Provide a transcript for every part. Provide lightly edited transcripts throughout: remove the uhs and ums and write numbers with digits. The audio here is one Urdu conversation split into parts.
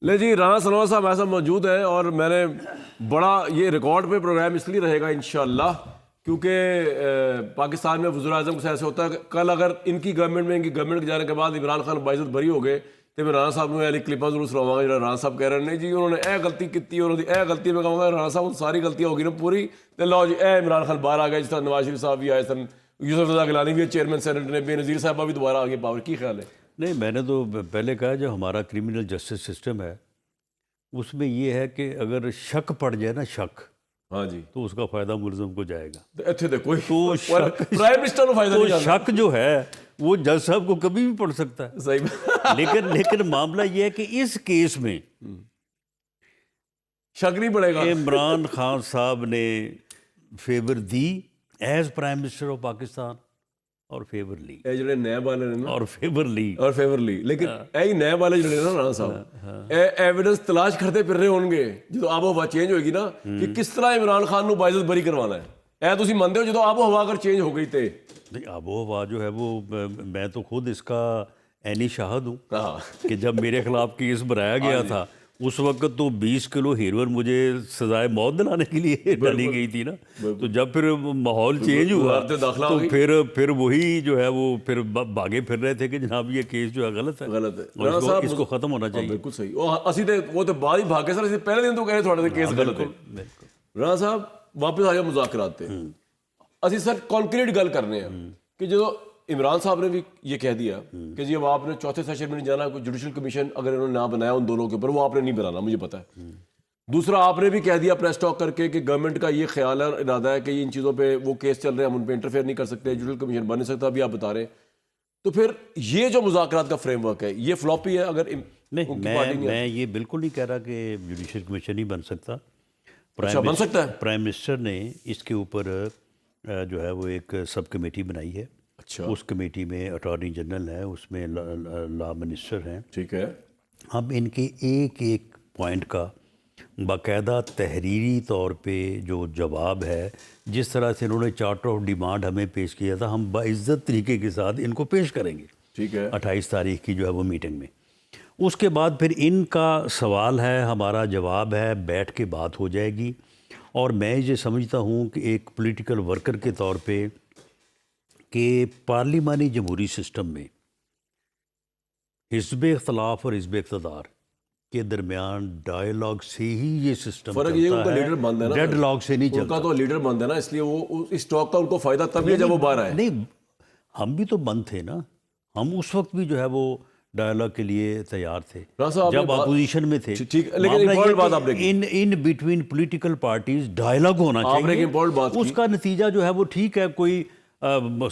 لے جی، رانا سنور صاحب ایسا موجود ہے اور میں نے بڑا یہ ریکارڈ پہ پروگرام اس لیے رہے گا انشاءاللہ کیونکہ پاکستان میں وزیر اعظم کو ایسے ہوتا ہے کہ کل اگر ان کی گورنمنٹ میں ان کی گورنمنٹ کے جانے کے بعد عمران خان باعزت بری ہو گئے تو میں رانا صاحب نے کلپاں ضرور سناواں گا جڑا رانا صاحب کہہ رہے ہیں نہیں جی انہوں نے اے غلطی کی انہوں نے اے غلطی میں کہوں گا رانا صاحب ساری غلطیاں ہوگی نا پوری تو لو جی اے عمران خان باہر آ گئے جس طرح نواز شریف صاحب بھی آئے سن، یوسف رضا گیلانی بھی چیئرمین سینٹ نے، بے نظیر صاحبہ بھی دوبارہ آگے پاور کی خیال ہے؟ نہیں، میں نے تو پہلے کہا جو ہمارا کرمنل جسٹس سسٹم ہے اس میں یہ ہے کہ اگر شک پڑ جائے نا شک، ہاں جی، تو اس کا فائدہ ملزم کو جائے گا۔ اتنے تو کوئی تو پرائم منسٹر کو فائدہ نہیں تو جاتا۔ شک جو ہے وہ جج صاحب کو کبھی بھی پڑ سکتا ہے۔ صحیح لیکن معاملہ یہ ہے کہ اس کیس میں شک نہیں پڑے گا۔ عمران خان صاحب نے favour the as prime minister of Pakistan اور فیور لی اے جڑے نئے والے نے نا اور فیور لی اور فیور لی، لیکن اے نئے والے جڑے نا رانا صاحب اے ایویڈنس تلاش کرتے پھر رہے ہون گے جدو آب و ہوا چینج ہوئے گی نا کہ کس طرح عمران خان نو باعزت بری کروانا ہے۔ اے تسی مانتے ہو جدو آب و ہوا اگر چینج ہو گئی تے آب و ہوا جو ہے وہ میں تو خود اس کا عینی شاہد ہوں ہاں کہ جب میرے خلاف کیس بنایا گیا تھا اس وقت تو 20 کلو ہیروئن مجھے سزائے موت دلانے کے لیے ڈالی گئی تھی نا۔ تو جب پھر ماحول چینج ہوا تو پھر وہی جو ہے وہ پھر بھاگے پھر رہے تھے کہ جناب یہ کیس جو ہے غلط ہے، غلط ہے، اور اس کو ختم ہونا چاہیے۔ بالکل صحیح۔ اسی تے وہ تو بعد ہی بھاگے سر، اسی پہلے دن تو کہہ رہے تھوڑے کیس غلط ہے۔ رانا صاحب واپس آ جاؤ مذاکرات تے، اسی سر کانکریٹ گل کرنے ہیں کہ جو عمران صاحب نے بھی یہ کہہ دیا کہ جی اب آپ نے چوتھے سیشن میں نہیں جانا، کوئی جوڈیشل کمیشن اگر انہوں نے نہ بنایا ان دونوں کے اوپر وہ آپ نے نہیں بنانا، مجھے پتا ہے۔ دوسرا آپ نے بھی کہہ دیا پریس ٹاک کر کے کہ گورنمنٹ کا یہ خیال ہے، ارادہ ہے کہ ان چیزوں پہ وہ کیس چل رہے ہیں ہم ان پہ انٹرفیئر نہیں کر سکتے، جوڈیشل کمیشن بن نہیں سکتا، ابھی آپ بتا رہے ہیں۔ تو پھر یہ جو مذاکرات کا فریم ورک ہے یہ فلاپی ہے اگر نہیں، میں یہ بالکل نہیں کہہ رہا کہ جوڈیشل کمیشن نہیں بن سکتا۔ بن سکتا ہے۔ پرائم منسٹر نے اس کے اوپر جو ہے وہ ایک سب کمیٹی بنائی ہے۔ اچھا، اس کمیٹی میں اٹارنی جنرل ہے، اس میں لا منسٹر ہیں۔ ٹھیک ہے، ہم ان کے ایک ایک پوائنٹ کا باقاعدہ تحریری طور پہ جو جواب ہے، جس طرح سے انہوں نے چارٹر آف ڈیمانڈ ہمیں پیش کیا تھا، ہم باعزت طریقے کے ساتھ ان کو پیش کریں گے۔ ٹھیک ہے، 28 تاریخ کی جو ہے وہ میٹنگ میں۔ اس کے بعد پھر ان کا سوال ہے، ہمارا جواب ہے، بیٹھ کے بات ہو جائے گی۔ اور میں یہ سمجھتا ہوں کہ ایک پولیٹیکل ورکر کے طور پہ کہ پارلیمانی جمہوری سسٹم میں حزب اختلاف اور حزب اقتدار کے درمیان ڈائیلاگ سے ہی یہ سسٹم فرق یہ ان کا لیڈر بند ہے نا، ڈیڈ لاگ سے نہیں ان چلتا۔ کا تو لیڈر بند ہے نا، اس لیے وہ اس ٹاک کا ان کو فائدہ تب ہے جب وہ باہر آئے۔ نہیں، ہم بھی تو بند تھے نا، ہم اس وقت بھی جو ہے وہ ڈائیلاگ کے لیے تیار تھے جب اپوزیشن میں تھے۔ لیکن امپورٹنٹ بات آپ نے in between political parties dialogue ہونا چاہیے۔ اس کا نتیجہ جو ہے وہ ٹھیک ہے، کوئی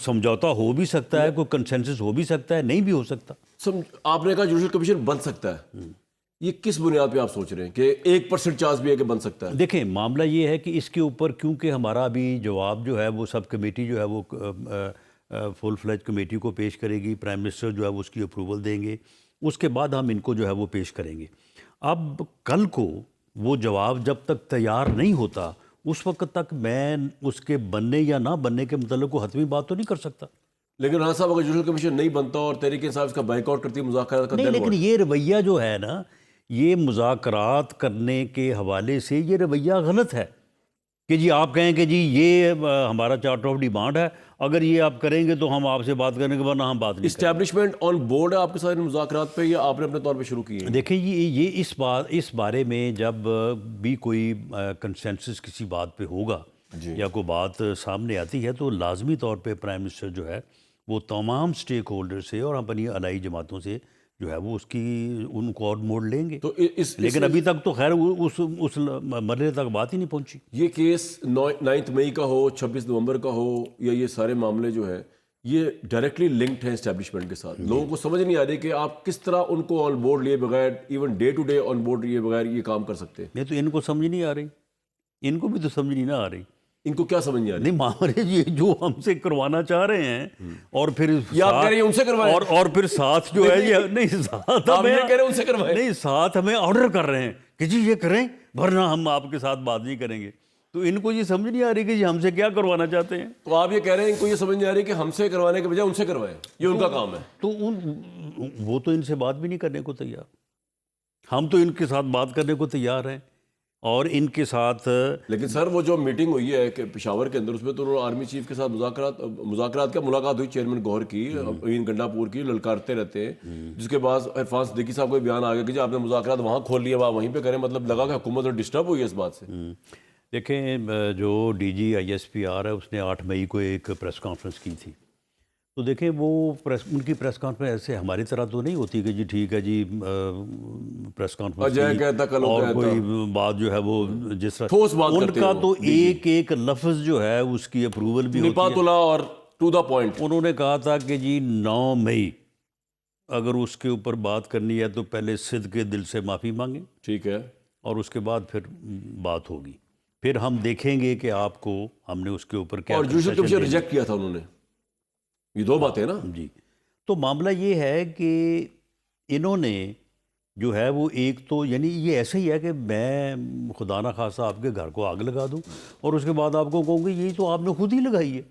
سمجھوتا ہو بھی سکتا ہے، کوئی کنسنسس ہو بھی سکتا ہے، نہیں بھی ہو سکتا۔ آپ نے کہا جوڈیشل کمیشن بن سکتا ہے، یہ کس بنیاد پہ آپ سوچ رہے ہیں کہ 1% چانس بھی ہے کہ بن سکتا ہے؟ دیکھیں معاملہ یہ ہے کہ اس کے اوپر کیونکہ ہمارا ابھی جواب جو ہے وہ سب کمیٹی جو ہے وہ فل فلیج کمیٹی کو پیش کرے گی، پرائم منسٹر جو ہے وہ اس کی اپروول دیں گے، اس کے بعد ہم ان کو جو ہے وہ پیش کریں گے۔ اب کل کو وہ جواب جب تک تیار نہیں ہوتا اس وقت تک میں اس کے بننے یا نہ بننے کے متعلق کو حتمی بات تو نہیں کر سکتا۔ لیکن رانا صاحب اگر جوڈیشل کمیشن نہیں بنتا اور تحریک انصاف اس کا بائیک آؤٹ کرتی ہے مذاکرات کا، نہیں، لیکن یہ رویہ جو ہے نا، یہ مذاکرات کرنے کے حوالے سے یہ رویہ غلط ہے کہ جی آپ کہیں کہ جی یہ ہمارا چارٹر آف ڈیمانڈ ہے، اگر یہ آپ کریں گے تو ہم آپ سے بات کرنے کے ورنہ ہم بات نہیں کریں۔ اسٹیبلشمنٹ آن بورڈ ہے آپ کے ساتھ مذاکرات پہ یا آپ نے اپنے طور پہ شروع کی ہے؟ دیکھیں یہ اس بارے میں جب بھی کوئی کنسنسس کسی بات پہ ہوگا یا کوئی بات سامنے آتی ہے تو لازمی طور پہ پرائم منسٹر جو ہے وہ تمام سٹیک ہولڈر سے اور اپنی علائی جماعتوں سے جو ہے وہ ان کو اور موڑ لیں گے۔ لیکن ابھی تک تو خیر اس مرحلے تک بات ہی نہیں پہنچی۔ یہ کیس 9 مئی کا ہو، 26 نومبر کا ہو، یا یہ سارے معاملے جو ہے یہ ڈائریکٹلی لنکڈ ہیں اسٹیبلشمنٹ کے ساتھ۔ لوگوں کو سمجھ نہیں آ رہی کہ آپ کس طرح ان کو آن بورڈ لیے بغیر، even day to day on board لیے بغیر یہ کام کر سکتے ہیں۔ نہیں تو ان کو سمجھ نہیں آ رہی، ان کو بھی تو سمجھ نہیں نہ آ رہی۔ ان کو کیا سمجھ نہیں آ رہی؟ نہیں معاملے یہ جو ہم سے کروانا چاہ رہے ہیں اور پھر آپ کہہ رہے ہیں ان سے کروائیں، اور پھر ساتھ جو ہے یہ نہیں ساتھ آپ یہ کہہ رہے ہیں ان سے کروائیں، نہیں ساتھ ہمیں آرڈر کر رہے ہیں کہ جی یہ کریں ورنہ ہم آپ کے ساتھ بات نہیں کریں گے۔ تو ان کو یہ سمجھ نہیں آ رہی کہ جی ہم سے کیا کروانا چاہتے ہیں۔ تو آپ یہ کہہ رہے ہیں ان کو یہ سمجھ نہیں آ رہی کہ ہم سے کروانے کے بجائے ان سے کروائیں، یہ ان کا کام ہے۔ تو وہ تو ان سے بات بھی نہیں کرنے کو تیار۔ ہم تو ان کے ساتھ بات کرنے کو تیار ہیں اور ان کے ساتھ لیکن سر وہ جو میٹنگ ہوئی ہے کہ پشاور کے اندر، اس میں تو انہوں نے آرمی چیف کے ساتھ مذاکرات کا ملاقات ہوئی، چیئرمین گوہر کی، امین گنڈا پور کی، للکارتے رہتے ہیں، جس کے بعد عرفان صدیقی صاحب کو بیان آ گیا کہ جی آپ نے مذاکرات وہاں کھول لیے، آپ وہیں پہ کریں، مطلب لگا کہ حکومت ڈسٹرب ہوئی ہے اس بات سے۔ دیکھیں جو D G I S P R ہے اس نے 8 مئی کو ایک پریس کانفرنس کی تھی، تو دیکھیں وہ ان کی پریس کانفرنس ایسے ہماری طرح تو نہیں ہوتی کہ جی ٹھیک ہے جی پریس کانفرنس اور کوئی بات جو ہے وہ جس طرح ان کا تو ایک ایک لفظ جو ہے اس کی اپروول بھی ہوتی ہے، اور ٹو دا پوائنٹ انہوں نے کہا تھا کہ جی 9 مئی اگر اس کے اوپر بات کرنی ہے تو پہلے صدق کے دل سے معافی مانگیں، ٹھیک ہے، اور اس کے بعد پھر بات ہوگی، پھر ہم دیکھیں گے کہ آپ کو ہم نے اس کے اوپر کیا، اور جوڈیشل کمیشن ریجیکٹ کیا تھا انہوں نے، یہ دو باتیں نا جی۔ تو معاملہ یہ ہے کہ انہوں نے جو ہے وہ ایک تو یعنی یہ ایسا ہی ہے کہ میں خدا نخواستہ آپ کے گھر کو آگ لگا دوں اور اس کے بعد آپ کو کہوں گی یہی تو آپ نے خود ہی لگائی ہے،